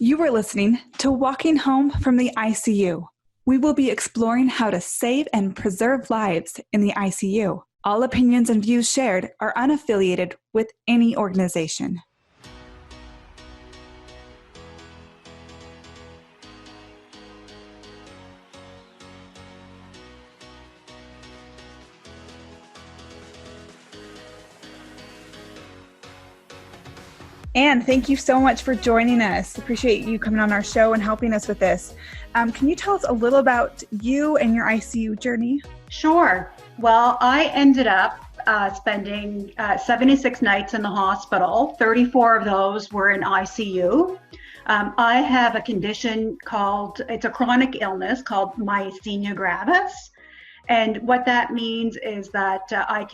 You are listening to Walking Home from the ICU. We will be exploring how to save and preserve lives in the ICU. All opinions and views shared are unaffiliated with any organization. Anne, thank you so much for joining us. Appreciate you coming on our show and helping us with this. Can you tell us a little about you and your ICU journey? Sure. Well, I ended up spending 76 nights in the hospital. 34 of those were in ICU. I have a condition it's a chronic illness called myasthenia gravis. And what that means is that I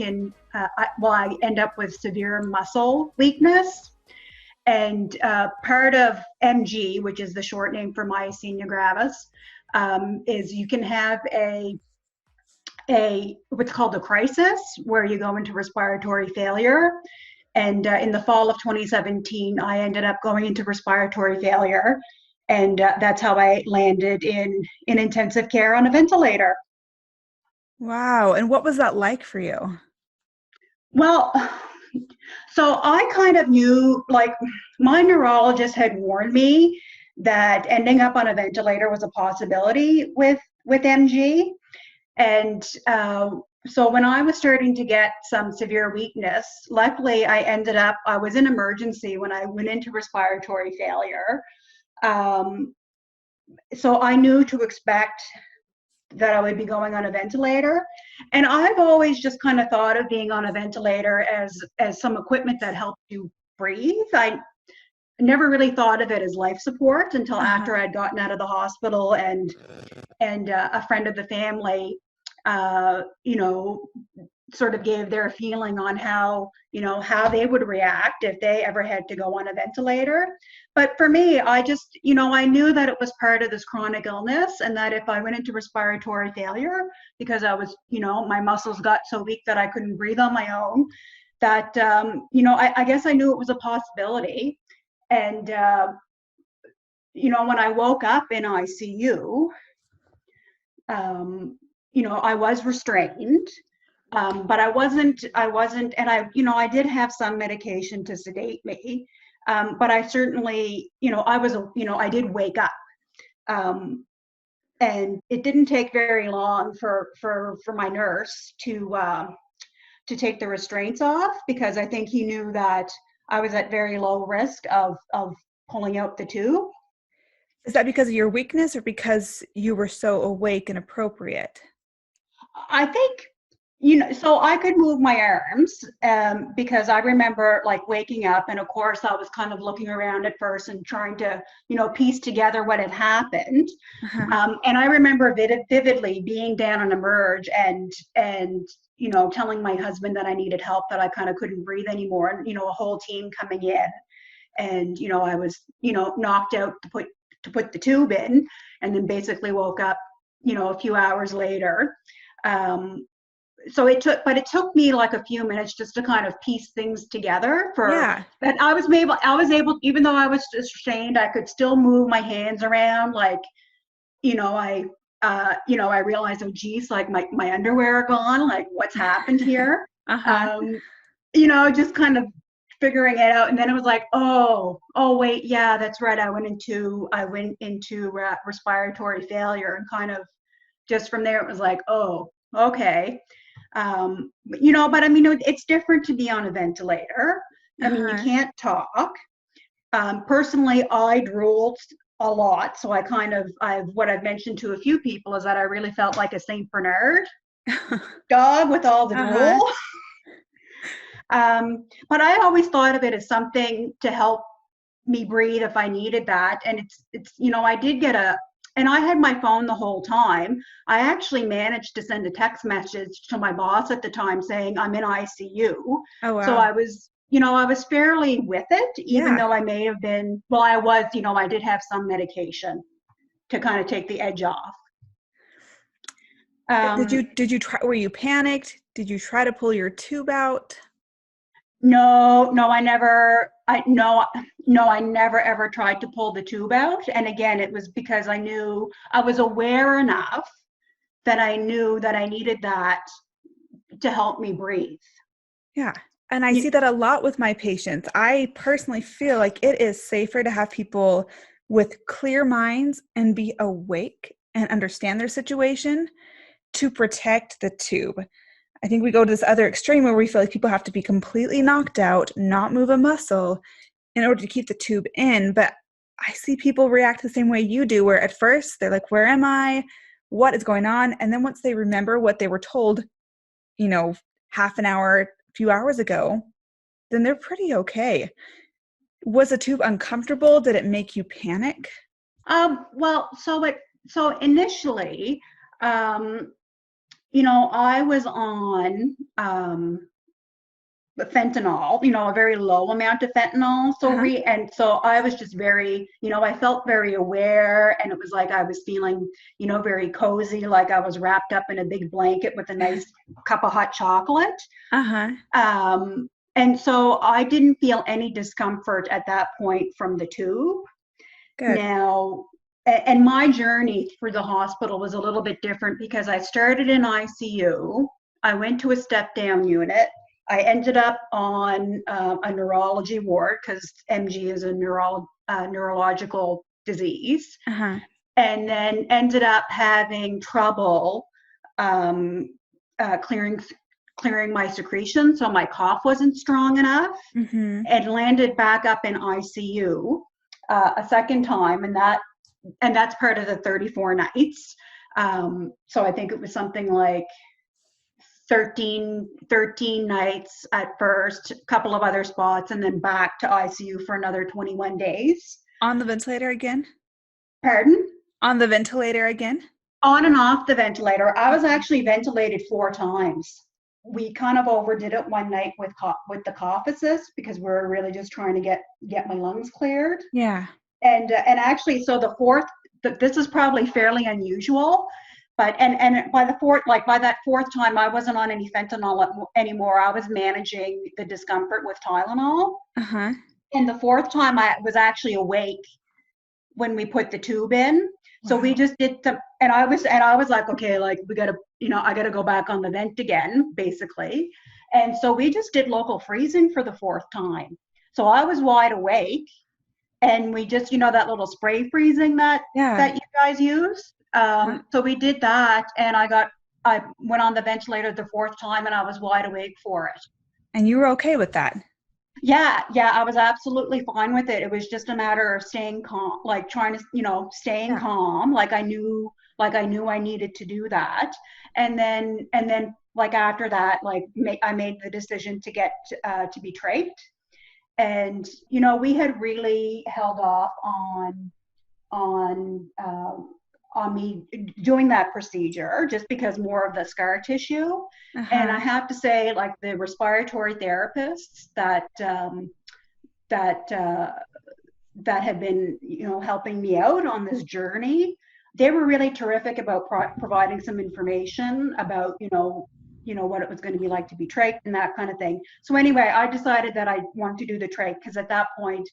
end up with severe muscle weakness. And part of MG, which is the short name for myasthenia gravis, is you can have what's called a crisis, where you go into respiratory failure. And in the fall of 2017, I ended up going into respiratory failure, and that's how I landed in intensive care on a ventilator. Wow. And what was that like for you? Well, so I kind of knew, like, my neurologist had warned me that ending up on a ventilator was a possibility with MG. And so when I was starting to get some severe weakness, luckily I was in emergency when I went into respiratory failure. So I knew to expect that I would be going on a ventilator. And I've always just kind of thought of being on a ventilator as some equipment that helps you breathe. I never really thought of it as life support until after I'd gotten out of the hospital, and a friend of the family, sort of gave their feeling on how they would react if they ever had to go on a ventilator. But for me, I just, I knew that it was part of this chronic illness, and that if I went into respiratory failure because I was, my muscles got so weak that I couldn't breathe on my own, that, I guess I knew it was a possibility. And, when I woke up in ICU, I was restrained. But I wasn't, and I did have some medication to sedate me. But I certainly, I did wake up. And it didn't take very long for my nurse to take the restraints off, because I think he knew that I was at very low risk of pulling out the tube. Is that because of your weakness or because you were so awake and appropriate? I think, so I could move my arms, because I remember like waking up, and of course I was kind of looking around at first and trying to, piece together what had happened. And I remember vividly being down on a merge and telling my husband that I needed help, that I kind of couldn't breathe anymore, and, a whole team coming in, and, I was, knocked out to put the tube in, and then basically woke up, a few hours later. So it took me like a few minutes just to kind of piece things together that I was able, even though I was restrained, I could still move my hands around. Like, I realized, oh geez, like my underwear are gone. Like, what's happened here? Just kind of figuring it out. And then it was like, oh wait, yeah, that's right. I went into respiratory failure, and kind of just from there, it was like, oh, okay. But I mean, it's different to be on a ventilator. I mean, you can't talk. Personally, I drooled a lot. So what I've mentioned to a few people is that I really felt like a Saint Bernard dog with all the drool. But I always thought of it as something to help me breathe if I needed that. And it's I did get and I had my phone the whole time. I actually managed to send a text message to my boss at the time saying I'm in ICU. Oh, wow. So I was fairly with it, even though I may have been, I did have some medication to kind of take the edge off. Did you try, were you panicked? Did you try to pull your tube out? No, I never I never ever tried to pull the tube out. And again, it was because I was aware enough that I knew that I needed that to help me breathe. Yeah. And I see that a lot with my patients. I personally feel like it is safer to have people with clear minds and be awake and understand their situation to protect the tube. I think we go to this other extreme where we feel like people have to be completely knocked out, not move a muscle in order to keep the tube in. But I see people react the same way you do, where at first they're like, where am I? What is going on? And then once they remember what they were told, half an hour, a few hours ago, then they're pretty okay. Was the tube uncomfortable? Did it make you panic? Well, so initially, I was on fentanyl, a very low amount of fentanyl. And so I was just very, I felt very aware, and it was like I was feeling, very cozy, like I was wrapped up in a big blanket with a nice cup of hot chocolate. And so I didn't feel any discomfort at that point from the tube. Good. Now, and my journey through the hospital was a little bit different because I started in ICU. I went to a step down unit. I ended up on a neurology ward because MG is a neurological disease. And then ended up having trouble clearing my secretion, so my cough wasn't strong enough, and landed back up in ICU a second time, and that's part of the 34 nights. So I think it was something like 13 nights at first, a couple of other spots, and then back to ICU for another 21 days. On the ventilator again? Pardon? On the ventilator again? On and off the ventilator. I was actually ventilated 4 times. We kind of overdid it one night with the cough assist because we're really just trying to get my lungs cleared. Yeah. And actually, so this is probably fairly unusual, but and by that fourth time, I wasn't on any fentanyl anymore. I was managing the discomfort with Tylenol. And the fourth time, I was actually awake when we put the tube in. So we just did and I was like, okay, like we gotta, I gotta go back on the vent again, basically. And so we just did local freezing for the 4th time. So I was wide awake, and we just, that little spray freezing that you guys use. So we did that, and I went on the ventilator the 4th time, and I was wide awake for it. And you were okay with that? Yeah, I was absolutely fine with it. It was just a matter of staying calm, like trying to, staying calm. Like I knew I needed to do that. And then like after that, like I made the decision to get to be trached. And, we had really held off on me doing that procedure just because more of the scar tissue. And I have to say, like the respiratory therapists that have been, helping me out on this journey, they were really terrific about providing some information about, what it was going to be like to be trached and that kind of thing. So anyway, I decided that I wanted to do the trach because at that point,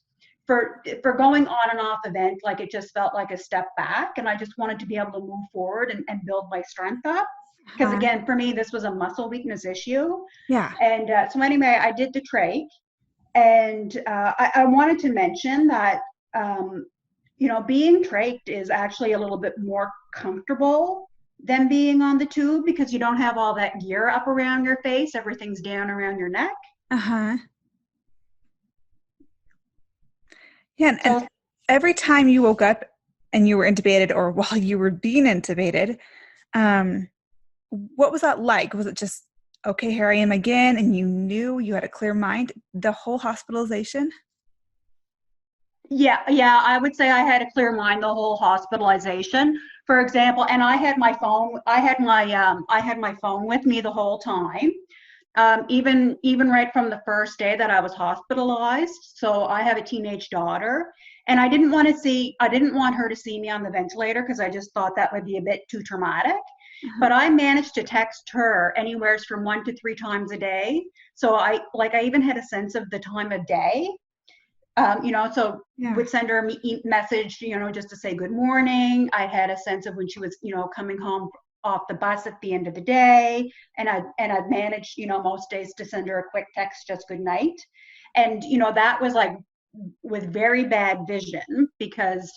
for going on and off the vent, like it just felt like a step back, and I just wanted to be able to move forward and build my strength up. Because again, for me, this was a muscle weakness issue. Yeah. And so anyway, I did the trach, and I wanted to mention that being trached is actually a little bit more comfortable than being on the tube because you don't have all that gear up around your face. Everything's down around your neck. Yeah, and every time you woke up and you were intubated or while you were being intubated, what was that like? Was it just, okay, here I am again, and you knew you had a clear mind the whole hospitalization? Yeah, I would say I had a clear mind the whole hospitalization. For example, and I had my phone with me the whole time. Even right from the first day that I was hospitalized. So I have a teenage daughter, and I didn't want her to see me on the ventilator because I just thought that would be a bit too traumatic. But I managed to text her anywhere from 1 to 3 times a day. So I even had a sense of the time of day. So Yeah. would send her a message, just to say good morning. I had a sense of when she was, coming home off the bus at the end of the day, and I'd managed, most days to send her a quick text, just good night. And that was like with very bad vision because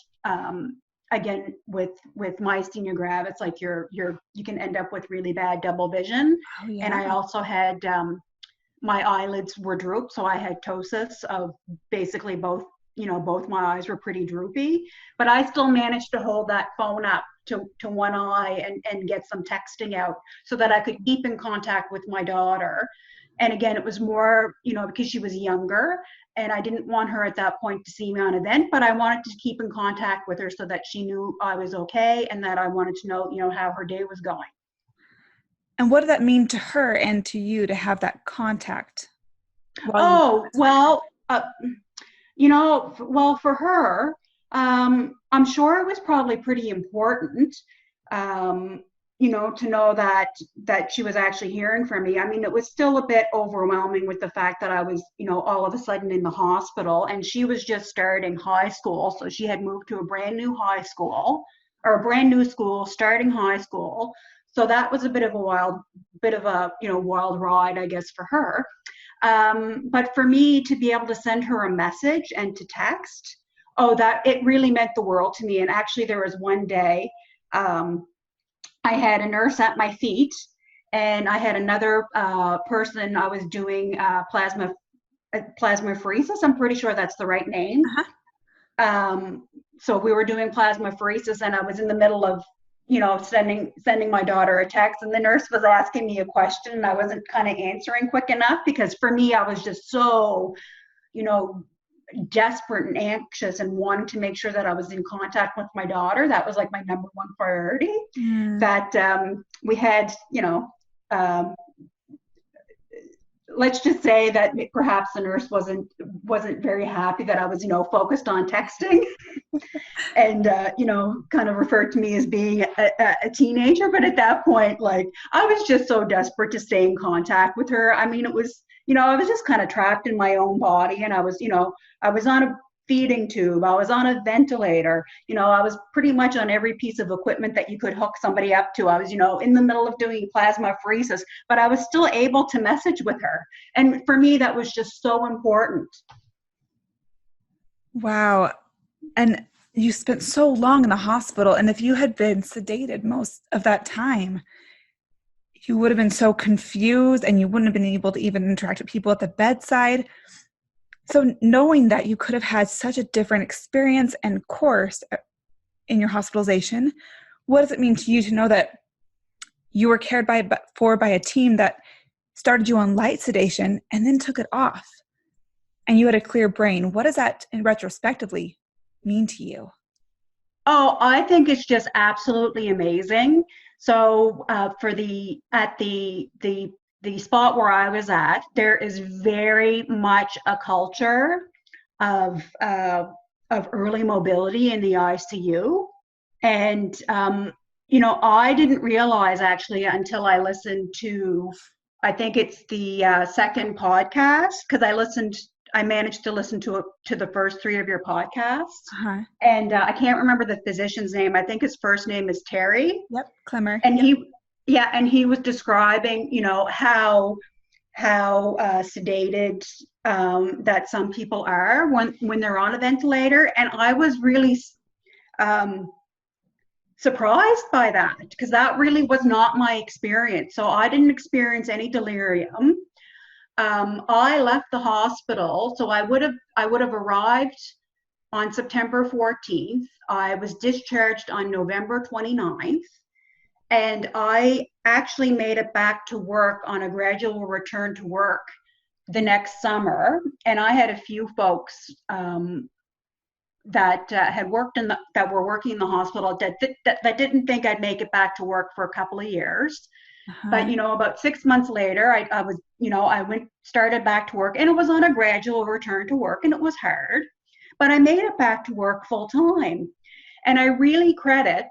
again with myasthenia gravis, it's like you can end up with really bad double vision. Oh, And yeah. I also had my eyelids were drooped, so I had ptosis of basically both. Both my eyes were pretty droopy, but I still managed to hold that phone up to one eye and get some texting out so that I could keep in contact with my daughter. And again, it was more, because she was younger and I didn't want her at that point to see me on event, but I wanted to keep in contact with her so that she knew I was okay and that I wanted to know, how her day was going. And what did that mean to her and to you to have that contact while you? Oh, well, well, for her, I'm sure it was probably pretty important, to know that she was actually hearing from me. I mean, it was still a bit overwhelming with the fact that I was, all of a sudden in the hospital, and she was just starting high school. So she had moved to a brand new high school or a brand new school, starting high school. So that was a bit of a wild ride, I guess, for her. But for me to be able to send her a message and to text, that it really meant the world to me. And actually, there was one day I had a nurse at my feet, and I had another person. I was doing plasmapheresis. I'm pretty sure that's the right name. Uh-huh. So we were doing plasmapheresis, and I was in the middle of sending my daughter a text, and the nurse was asking me a question and I wasn't kind of answering quick enough because for me I was just so desperate and anxious and wanting to make sure that I was in contact with my daughter. That was like my number one priority. That we had um, let's just say that perhaps the nurse wasn't very happy that I was focused on texting and kind of referred to me as being a teenager. But at that point, like, I was just so desperate to stay in contact with her. I mean, it was I was just kind of trapped in my own body, and I was on a feeding tube, I was on a ventilator, I was pretty much on every piece of equipment that you could hook somebody up to. I was in the middle of doing plasmapheresis, but I was still able to message with her, and for me that was just so important. Wow. And you spent so long in the hospital, and if you had been sedated most of that time, you would have been so confused and you wouldn't have been able to even interact with people at the bedside. So knowing that you could have had such a different experience and course in your hospitalization, what does it mean to you to know that you were cared for by a team that started you on light sedation and then took it off, and you had a clear brain? What does that, in retrospectively, mean to you? Oh, I think it's just absolutely amazing. So at the spot where I was at, there is very much a culture of early mobility in the ICU, and I didn't realize actually until I listened to, I think it's the second podcast, because I managed to listen to the first three of your podcasts, Uh-huh. and I can't remember the physician's name. I think his first name is Terry. Yep, Clemmer. And Yep. he was describing, how sedated that some people are when they're on a ventilator, and I was really surprised by that because that really was not my experience. So I didn't experience any delirium. I left the hospital, so I would have arrived on September 14th. I was discharged on November 29th, and I actually made it back to work on a gradual return to work the next summer. And I had a few folks that had worked that were working in the hospital that didn't think I'd make it back to work for a couple of years. Uh-huh. But about 6 months later, I was, I started back to work, and it was on a gradual return to work, and it was hard, but I made it back to work full time. And I really credit,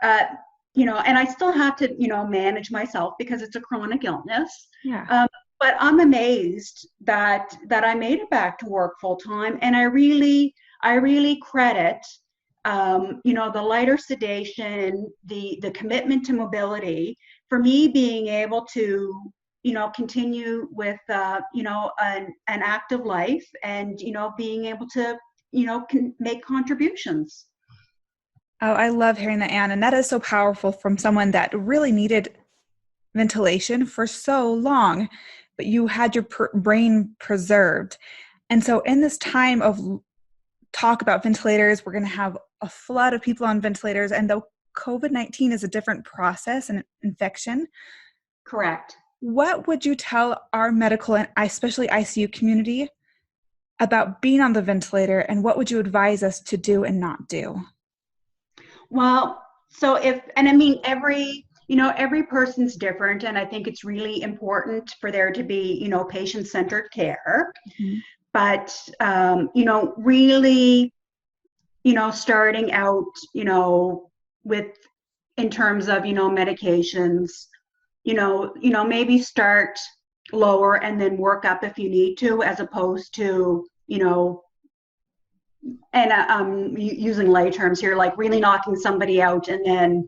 and I still have to, manage myself because it's a chronic illness. Yeah. but I'm amazed that I made it back to work full time, and I really credit the lighter sedation, the commitment to mobility, for me being able to continue with an active life, and being able to make contributions. Oh, I love hearing that, Anne. And that is so powerful from someone that really needed ventilation for so long, but you had your brain preserved. And so in this time of talk about ventilators, we're going to have a flood of people on ventilators. And though COVID-19 is a different process and infection, Correct. what would you tell our medical and especially ICU community about being on the ventilator, and what would you advise us to do and not do? Well, so and I mean, every person's different, and I think it's really important for there to be, patient-centered care. Mm-hmm. But, really, starting out, with, in terms of, medications, maybe start lower and then work up if you need to, as opposed to, and using lay terms here, like really knocking somebody out and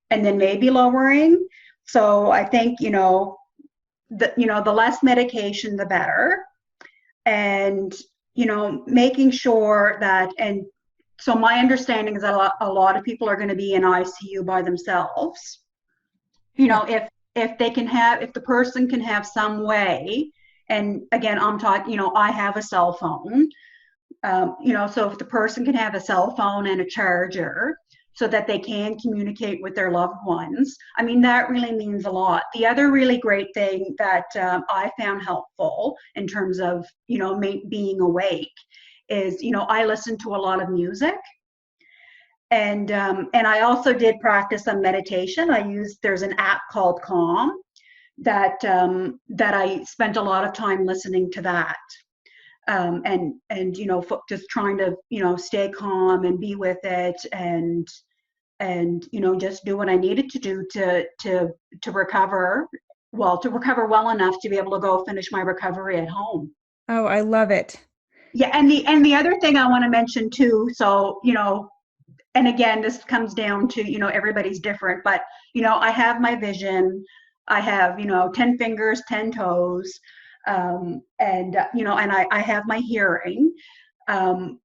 then maybe lowering. So I think the less medication, the better, and making sure that. And so my understanding is that a lot of people are going to be in ICU by themselves. If the person can have some way, and again, I'm talking, I have a cell phone. So if the person can have a cell phone and a charger so that they can communicate with their loved ones, I mean, that really means a lot. The other really great thing that I found helpful in terms of, being awake is, I listen to a lot of music. And I also did practice some meditation. There's an app called Calm that I spent a lot of time listening to that. And just trying to stay calm and be with it, and just do what I needed to do to recover well enough to be able to go finish my recovery at home. Oh, I love it. Yeah, and the other thing I want to mention too, so and again, this comes down to everybody's different, but I have my vision, I have 10 fingers, 10 toes. And I have my hearing. So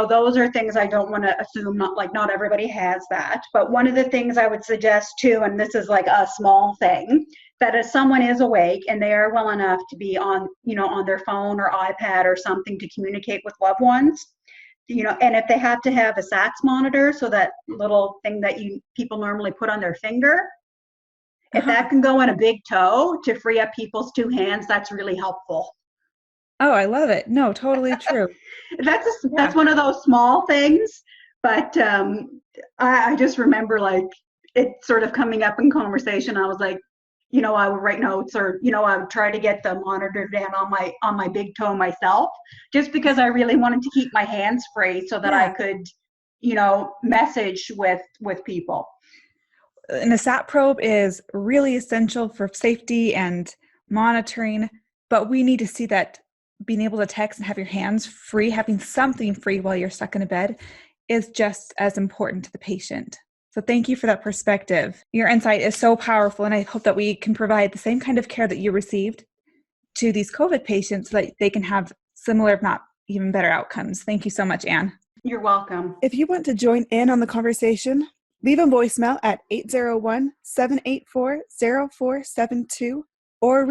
those are things I don't want to assume, not everybody has that. But one of the things I would suggest too, and this is like a small thing, that if someone is awake and they are well enough to be on their phone or iPad or something to communicate with loved ones, and if they have to have a SATS monitor, so that little thing that people normally put on their finger, if that can go in a big toe to free up people's two hands, that's really helpful. Oh, I love it. No, totally true. That's one of those small things, but I just remember like it sort of coming up in conversation. I was like, I would write notes, or I would try to get the monitor down on my big toe myself, just because I really wanted to keep my hands free so that I could message with people. And a SAT probe is really essential for safety and monitoring, but we need to see that being able to text and have your hands free, having something free while you're stuck in a bed, is just as important to the patient. So thank you for that perspective. Your insight is so powerful, and I hope that we can provide the same kind of care that you received to these COVID patients so that they can have similar, if not even better outcomes. Thank you so much, Anne. You're welcome. If you want to join in on the conversation, leave a voicemail at 801-784-0472 or